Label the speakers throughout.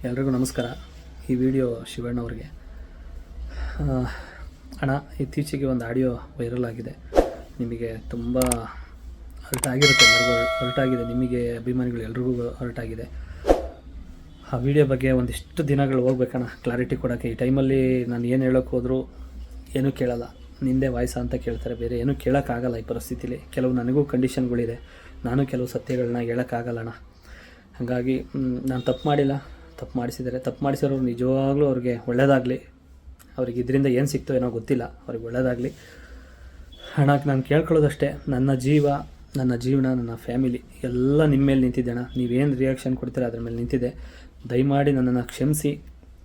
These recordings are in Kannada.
Speaker 1: ಎಲ್ರಿಗೂ ನಮಸ್ಕಾರ. ಈ ವಿಡಿಯೋ ಶಿವಣ್ಣವ್ರಿಗೆ. ಅಣ್ಣ, ಇತ್ತೀಚೆಗೆ ಒಂದು ಆಡಿಯೋ ವೈರಲ್ ಆಗಿದೆ. ನಿಮಗೆ ತುಂಬ ಹರ್ಟ್ ಆಗಿರುತ್ತೆ, ಎಲ್ಲರಿಗೂ ಹರ್ಟ್ ಆಗಿದೆ, ನಿಮಗೆ ಅಭಿಮಾನಿಗಳು ಎಲ್ರಿಗೂ ಹರ್ಟ್ ಆಗಿದೆ. ಆ ವಿಡಿಯೋ ಬಗ್ಗೆ ಒಂದಿಷ್ಟು ದಿನಗಳು ಹೋಗ್ಬೇಕಣ್ಣ ಕ್ಲಾರಿಟಿ ಕೊಡೋಕ್ಕೆ. ಈ ಟೈಮಲ್ಲಿ ನಾನು ಏನು ಹೇಳೋಕ್ಕೆ ಹೋದರೂ ಏನೂ ಕೇಳಲ್ಲ, ನಿಂದೆ ವಾಯ್ಸ ಅಂತ ಕೇಳ್ತಾರೆ, ಬೇರೆ ಏನೂ ಕೇಳೋಕ್ಕಾಗಲ್ಲ ಈ ಪರಿಸ್ಥಿತಿಲಿ. ಕೆಲವು ನನಗೂ ಕಂಡೀಷನ್ಗಳಿದೆ, ನಾನು ಕೆಲವು ಸತ್ಯಗಳನ್ನ ಹೇಳೋಕ್ಕಾಗಲ್ಲಣ್ಣ. ಹಾಗಾಗಿ ನಾನು ತಪ್ಪು ಮಾಡಿಲ್ಲ, ತಪ್ಪು ಮಾಡಿಸಿದ್ದಾರೆ. ತಪ್ಪು ಮಾಡಿಸಿರೋರು ನಿಜವಾಗ್ಲೂ ಅವ್ರಿಗೆ ಒಳ್ಳೆಯದಾಗಲಿ. ಅವ್ರಿಗೆ ಇದರಿಂದ ಏನು ಸಿಕ್ತೋ ಏನೋ ಗೊತ್ತಿಲ್ಲ, ಅವ್ರಿಗೆ ಒಳ್ಳೆಯದಾಗಲಿ. ಅಣ್ಣ, ನಾನು ಕೇಳ್ಕೊಳ್ಳೋದಷ್ಟೇ, ನನ್ನ ಜೀವ, ನನ್ನ ಜೀವನ, ನನ್ನ ಫ್ಯಾಮಿಲಿ ಎಲ್ಲ ನಿಮ್ಮ ಮೇಲೆ ನಿಂತಿದೆ ಅಣ್ಣ. ನೀವೇನು ರಿಯಾಕ್ಷನ್ ಕೊಡ್ತೀರ ಅದ್ರ ಮೇಲೆ ನಿಂತಿದೆ. ದಯಮಾಡಿ ನನ್ನನ್ನು ಕ್ಷಮಿಸಿ.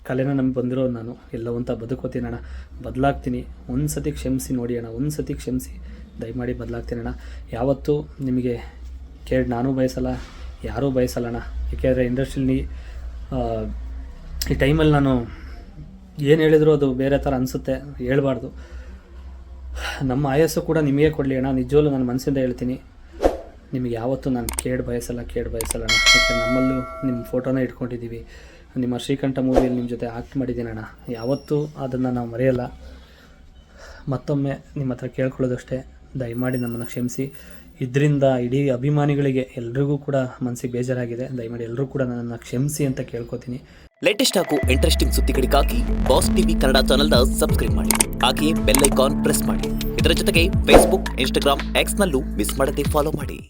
Speaker 1: ಕಲೆನ ನಮ್ಗೆ ಬಂದಿರೋ ನಾನು ಎಲ್ಲವಂತ ಬದುಕೋತೀನಿ ಅಣ್ಣ, ಬದಲಾಗ್ತೀನಿ. ಒಂದು ಸತಿ ಕ್ಷಮಿಸಿ ನೋಡಿ ಅಣ್ಣ, ಒಂದು ಸತಿ ಕ್ಷಮಿಸಿ, ದಯಮಾಡಿ ಬದಲಾಗ್ತೀನಿ ಅಣ್ಣ. ಯಾವತ್ತೂ ನಿಮಗೆ ಕೇಳಿ ನಾನು ಬಯಸಲ್ಲ, ಯಾರೂ ಬಯಸಲ್ಲಣ್ಣ. ಏಕೆಂದರೆ ಇಂಡಸ್ಟ್ರಿಲಿ ಈ ಟೈಮಲ್ಲಿ ನಾನು ಏನು ಹೇಳಿದ್ರು ಅದು ಬೇರೆ ಥರ ಅನಿಸುತ್ತೆ, ಹೇಳ್ಬಾರ್ದು. ನಮ್ಮ ಆಯಸ್ಸು ಕೂಡ ನಿಮಗೆ ಕೊಡಲಿ ಅಣ್ಣ. ನಿಜವಲ್ಲೂ ನಾನು ಮನಸ್ಸಿಂದ ಹೇಳ್ತೀನಿ, ನಿಮಗೆ ಯಾವತ್ತೂ ನಾನು ಕೇಳಿ ಬಯಸಲ್ಲ ಅಣ್ಣ. ಯಾಕೆ ನಮ್ಮಲ್ಲೂ ನಿಮ್ಮ ಫೋಟೋನ ಇಟ್ಕೊಂಡಿದ್ದೀವಿ, ನಿಮ್ಮ ಶ್ರೀಕಂಠ ಮೂವಿಯಲ್ಲಿ ನಿಮ್ಮ ಜೊತೆ ಆ್ಯಕ್ಟ್ ಮಾಡಿದ್ದೀನಿ ಅಣ್ಣ. ಯಾವತ್ತೂ ಅದನ್ನು ನಾವು ಮರೆಯಲ್ಲ. ಮತ್ತೊಮ್ಮೆ ನಿಮ್ಮ ಹತ್ರ ಕೇಳ್ಕೊಳ್ಳೋದಷ್ಟೇ, ದಯಮಾಡಿ ನಮ್ಮನ್ನು ಕ್ಷಮಿಸಿ. ಇದರಿಂದ ಇಡೀ ಅಭಿಮಾನಿಗಳಿಗೆ ಎಲ್ರಿಗೂ ಕೂಡ ಮನಸ್ಸಿಗೆ ಬೇಜಾರಾಗಿದೆ. ದಯಮಾಡಿ ಎಲ್ಲರೂ ಕೂಡ ನನ್ನನ್ನು ಕ್ಷಮಿಸಿ ಅಂತ ಕೇಳ್ಕೊತೀನಿ.
Speaker 2: ಲೇಟೆಸ್ಟ್ ಹಾಗೂ ಇಂಟ್ರೆಸ್ಟಿಂಗ್ ಸುದ್ದಿಗಳಿಗಾಗಿ ಬಾಸ್ ಟಿವಿ ಕನ್ನಡ ಚಾನೆಲ್ನ ಸಬ್ಸ್ಕ್ರೈಬ್ ಮಾಡಿ, ಹಾಗೆಯೇ ಬೆಲ್ ಐಕಾನ್ ಪ್ರೆಸ್ ಮಾಡಿ. ಇದರ ಜೊತೆಗೆ ಫೇಸ್ಬುಕ್, ಇನ್ಸ್ಟಾಗ್ರಾಮ್, ಎಕ್ಸ್ನಲ್ಲೂ ಮಿಸ್ ಮಾಡದೆ ಫಾಲೋ ಮಾಡಿ.